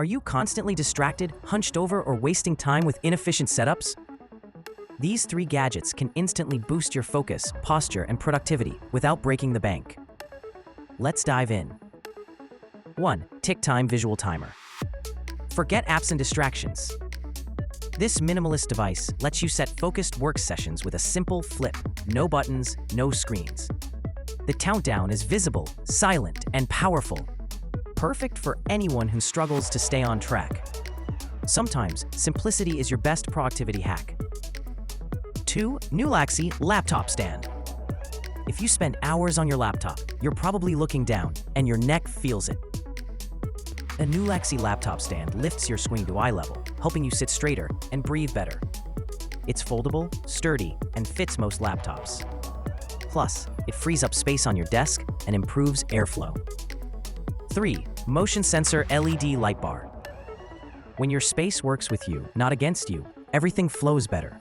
Are you constantly distracted, hunched over, or wasting time with inefficient setups? These 3 gadgets can instantly boost your focus, posture, and productivity without breaking the bank. Let's dive in. 1. Tick Time Visual Timer. Forget apps and distractions. This minimalist device lets you set focused work sessions with a simple flip, no buttons, no screens. The countdown is visible, silent, and powerful, perfect for anyone who struggles to stay on track. Sometimes, simplicity is your best productivity hack. 2. Nulaxi Laptop Stand. If you spend hours on your laptop, you're probably looking down, and your neck feels it. A Nulaxi laptop stand lifts your screen to eye level, helping you sit straighter and breathe better. It's foldable, sturdy, and fits most laptops. Plus, it frees up space on your desk and improves airflow. 3. Motion Sensor LED Light Bar. When your space works with you, not against you, everything flows better.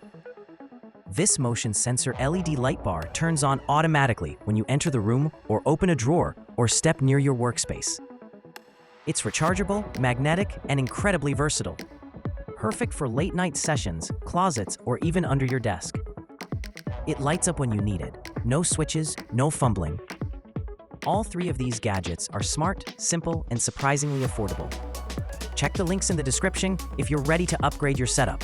This motion sensor LED light bar turns on automatically when you enter the room or open a drawer or step near your workspace. It's rechargeable, magnetic, and incredibly versatile. Perfect for late-night sessions, closets, or even under your desk. It lights up when you need it. No switches, no fumbling. All 3 of these gadgets are smart, simple, and surprisingly affordable. Check the links in the description if you're ready to upgrade your setup.